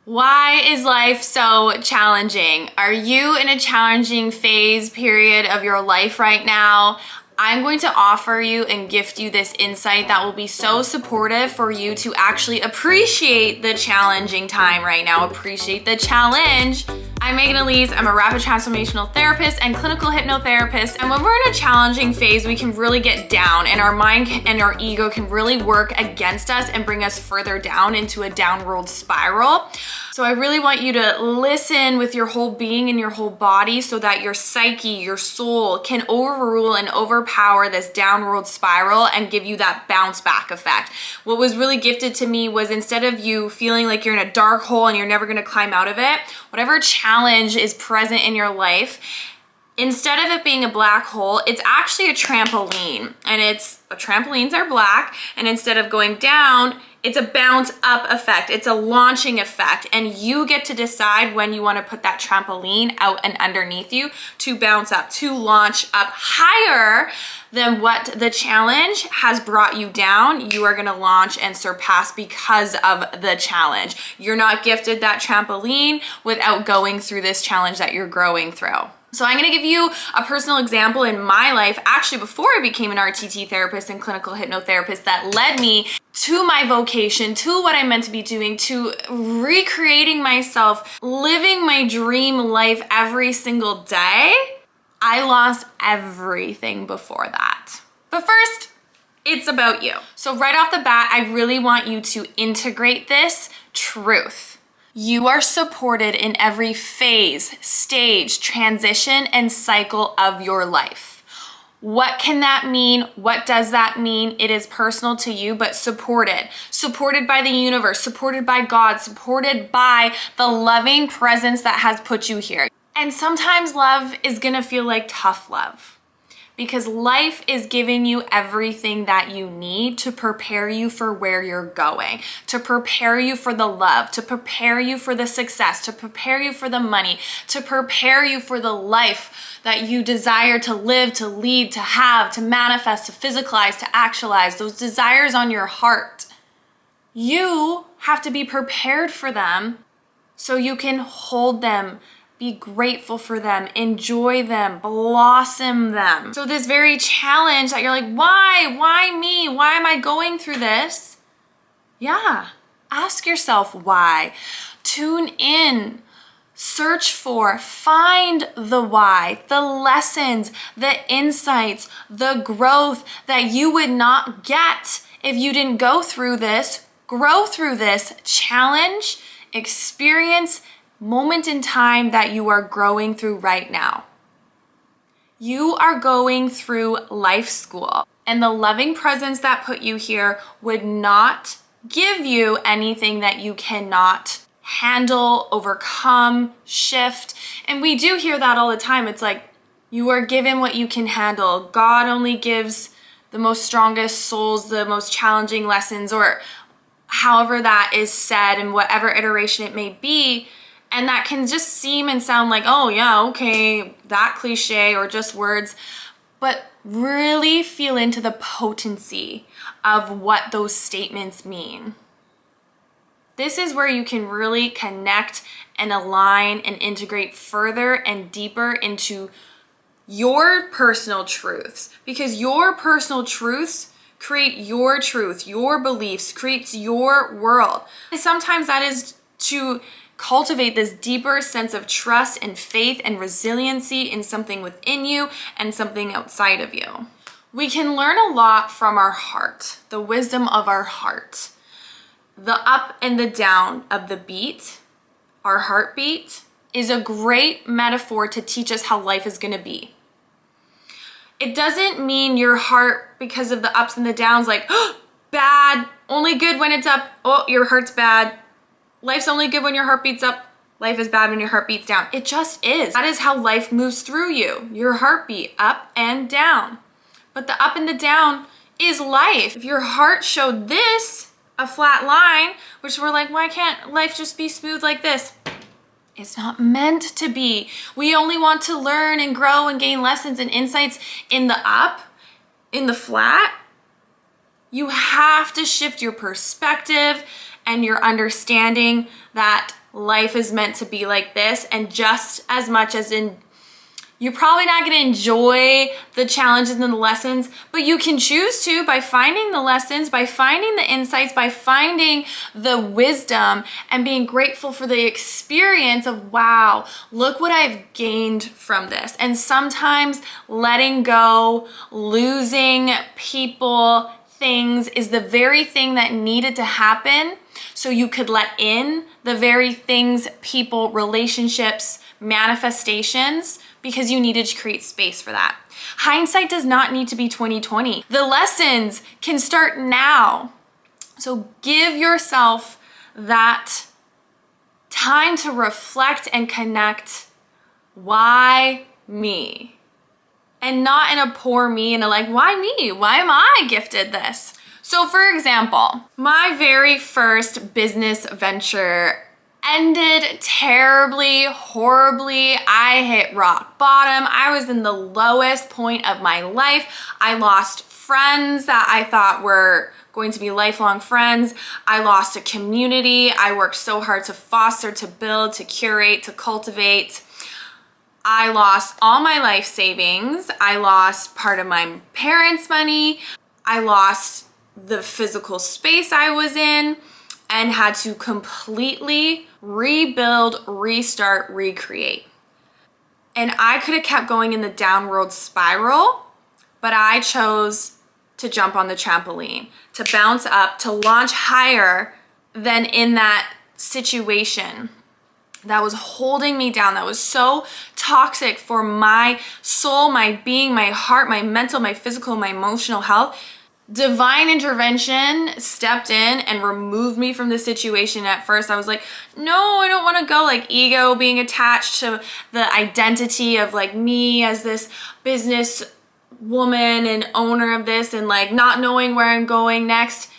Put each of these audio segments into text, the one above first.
Why is life so challenging? Are you in a challenging phase period of your life right now? I'm going to offer you and gift you this insight that will be so supportive for you to actually appreciate the challenging time right now, appreciate the challenge. I'm Maegan Aleece. I'm a rapid transformational therapist and clinical hypnotherapist. And when we're in a challenging phase, we can really get down and our mind and our ego can really work against us and bring us further down into a downward spiral. So I really want you to listen with your whole being and your whole body so that your psyche, your soul can overrule and overpower this downward spiral and give you that bounce back effect. What was really gifted to me was instead of you feeling like you're in a dark hole and you're never gonna climb out of it, whatever challenge is present in your life, instead of it being a black hole, it's actually a trampoline. And trampolines are black, and instead of going down, it's a bounce up effect. It's a launching effect. And you get to decide when you want to put that trampoline out and underneath you to bounce up, to launch up higher than what the challenge has brought you down. You are going to launch and surpass because of the challenge. You're not gifted that trampoline without going through this challenge that you're growing through. So I'm gonna give you a personal example in my life, actually before I became an RTT therapist and clinical hypnotherapist, that led me to my vocation, to what I'm meant to be doing, to recreating myself, living my dream life every single day. I lost everything before that. But first, it's about you. So right off the bat, I really want you to integrate this truth. You are supported in every phase, stage, transition, and cycle of your life. What can that mean? What does that mean? It is personal to you, but supported. Supported by the universe, supported by God, supported by the loving presence that has put you here. And sometimes love is gonna feel like tough love, because life is giving you everything that you need to prepare you for where you're going, to prepare you for the love, to prepare you for the success, to prepare you for the money, to prepare you for the life that you desire to live, to lead, to have, to manifest, to physicalize, to actualize, those desires on your heart. You have to be prepared for them so you can hold them, be grateful for them, enjoy them, blossom them. So this very challenge that you're like, why me? Why am I going through this? Yeah, ask yourself why. Tune in, search for, find the why, the lessons, the insights, the growth that you would not get if you didn't go through this, grow through this challenge, experience, moment in time that you are growing through right now. You are going through life school, and the loving presence that put you here would not give you anything that you cannot handle, overcome, shift. And we do hear that all the time. It's like, you are given what you can handle. God only gives the most strongest souls the most challenging lessons, or however that is said in whatever iteration it may be. And that can just seem and sound like, oh yeah, okay, that cliche or just words, but really feel into the potency of what those statements mean. This is where you can really connect and align and integrate further and deeper into your personal truths, because your personal truths create your truth, your beliefs, creates your world. And sometimes that is to cultivate this deeper sense of trust and faith and resiliency in something within you and something outside of you. We can learn a lot from our heart, the wisdom of our heart. The up and the down of the beat, our heartbeat, is a great metaphor to teach us how life is going to be. It doesn't mean your heart, because of the ups and the downs, like, oh, bad, only good when it's up, oh, your heart's bad. Life's only good when your heart beats up. Life is bad when your heart beats down. It just is. That is how life moves through you. Your heartbeat, up and down. But the up and the down is life. If your heart showed this, a flat line, which we're like, why can't life just be smooth like this? It's not meant to be. We only want to learn and grow and gain lessons and insights in the up, in the flat. You have to shift your perspective and your understanding that life is meant to be like this, and just as much as in you're probably not going to enjoy the challenges and the lessons, but you can choose to by finding the lessons, by finding the insights, by finding the wisdom, and being grateful for the experience of, wow, look what I've gained from this. And sometimes letting go, losing people, things is the very thing that needed to happen so you could let in the very things, people, relationships, manifestations, because you needed to create space for that. Hindsight does not need to be 2020. The lessons can start now. So give yourself that time to reflect and connect. Why me? And not in a poor me and a like, why me? Why am I gifted this? So for example, my very first business venture ended terribly, horribly. I hit rock bottom. I was in the lowest point of my life. I lost friends that I thought were going to be lifelong friends. I lost a community I worked so hard to foster, to build, to curate, to cultivate. I lost all my life savings. I lost part of my parents' money. I lost the physical space I was in, and had to completely rebuild, restart, recreate. And I could have kept going in the downward spiral, but I chose to jump on the trampoline, to bounce up, to launch higher than in that situation that was holding me down, that was so toxic for my soul, my being, my heart, my mental, my physical, my emotional health. Divine intervention stepped in and removed me from the situation. At first I was like, no, I don't want to go, like ego being attached to the identity of like me as this business woman and owner of this, and like not knowing where I'm going next.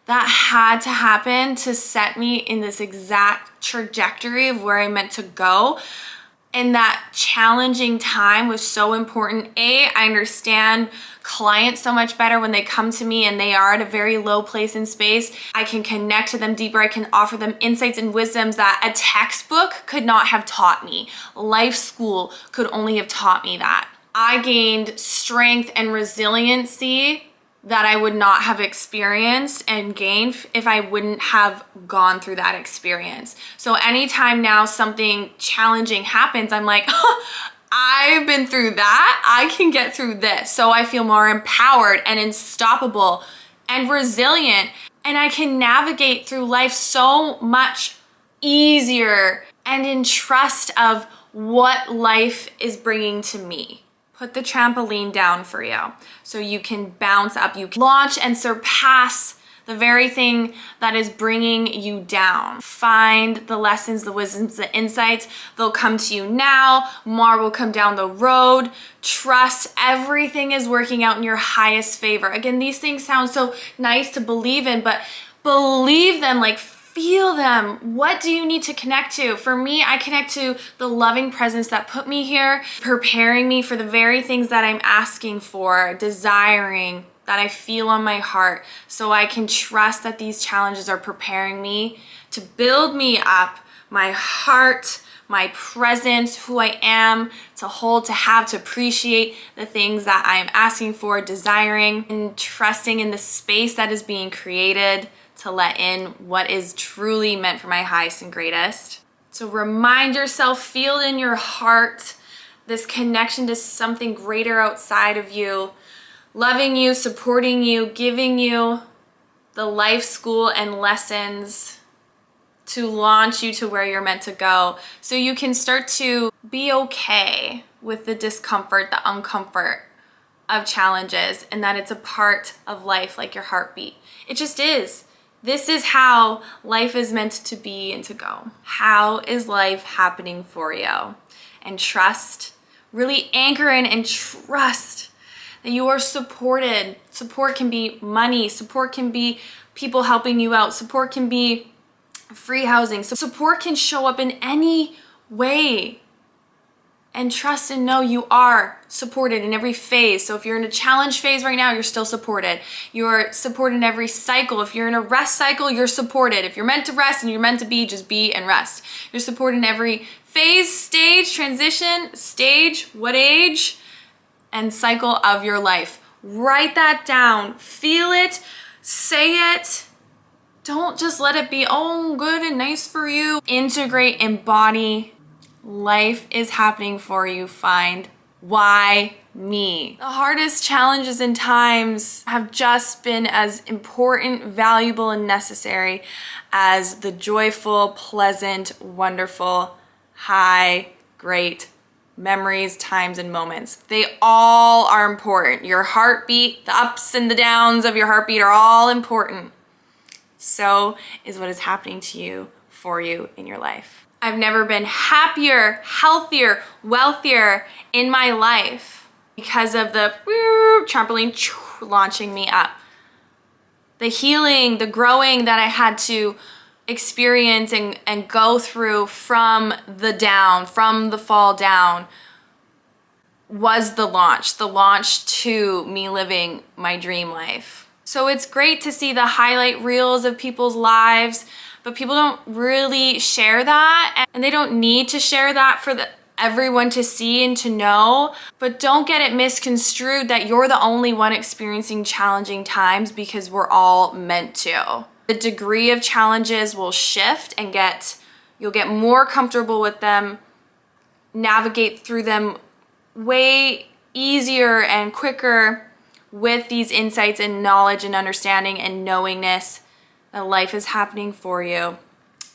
That had to happen to set me in this exact trajectory of where I meant to go. And that challenging time was so important. I understand clients so much better when they come to me and they are at a very low place in space. I can connect to them deeper. I can offer them insights and wisdoms that a textbook could not have taught me. Life school could only have taught me that. I gained strength and resiliency that I would not have experienced and gained if I wouldn't have gone through that experience. So anytime now something challenging happens, I'm like, oh, I've been through that. I can get through this. So I feel more empowered and unstoppable and resilient. And I can navigate through life so much easier and in trust of what life is bringing to me. Put the trampoline down for you so you can bounce up. You can launch and surpass the very thing that is bringing you down. Find the lessons, the wisdoms, the insights. They'll come to you now. More will come down the road. Trust everything is working out in your highest favor. Again, these things sound so nice to believe in, but believe them, like feel them. What do you need to connect to? For me, I connect to the loving presence that put me here, preparing me for the very things that I'm asking for, desiring, that I feel on my heart, so I can trust that these challenges are preparing me to build me up, my heart, my presence, who I am, to hold, to have, to appreciate the things that I am asking for, desiring, and trusting in the space that is being created to let in what is truly meant for my highest and greatest. So remind yourself, feel in your heart this connection to something greater outside of you, loving you, supporting you, giving you the life school and lessons to launch you to where you're meant to go, so you can start to be okay with the discomfort, the uncomfort of challenges, and that it's a part of life, like your heartbeat. It just is. This is how life is meant to be and to go. How is life happening for you? And trust, really anchor in and trust that you are supported. Support can be money. Support can be people helping you out. Support can be free housing. Support can show up in any way. And trust and know you are supported in every phase. So if you're in a challenge phase right now, you're still supported. You're supported in every cycle. If you're in a rest cycle, you're supported. If you're meant to rest and you're meant to be, just be and rest. You're supported in every phase, stage, transition, stage, what age, and cycle of your life. Write that down. Feel it. Say it. Don't just let it be, oh, good and nice for you. Integrate, embody. Life is happening for you. Find why me. The hardest challenges and times have just been as important, valuable, and necessary as the joyful, pleasant, wonderful, high, great memories, times, and moments. They all are important. Your heartbeat, the ups and the downs of your heartbeat are all important. So is what is happening to you, for you in your life. I've never been happier, healthier, wealthier in my life because of the trampoline launching me up. The healing, the growing that I had to experience and go through from the fall down was the launch to me living my dream life. So it's great to see the highlight reels of people's lives, but people don't really share that, and they don't need to share that for everyone to see and to know. But don't get it misconstrued that you're the only one experiencing challenging times, because we're all meant to. The degree of challenges will shift and you'll get more comfortable with them, navigate through them way easier and quicker with these insights and knowledge and understanding and knowingness that life is happening for you.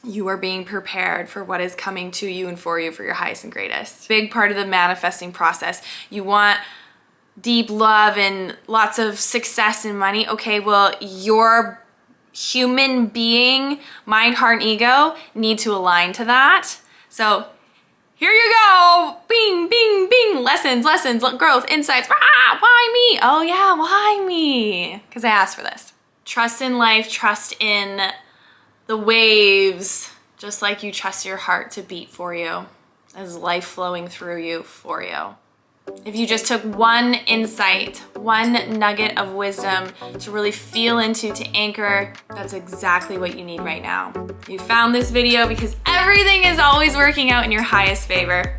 You are being prepared for what is coming to you and for you for your highest and greatest. Big part of the manifesting process. You want deep love and lots of success and money. Okay, well, your human being, mind, heart, and ego need to align to that. So here you go. Bing, bing, bing. Lessons, growth, insights. Why me? Oh yeah, why me? Because I asked for this. Trust in life, trust in the waves, just like you trust your heart to beat for you, as life flowing through you for you. If you just took one insight, one nugget of wisdom to really feel into, to anchor, that's exactly what you need right now. You found this video because everything is always working out in your highest favor.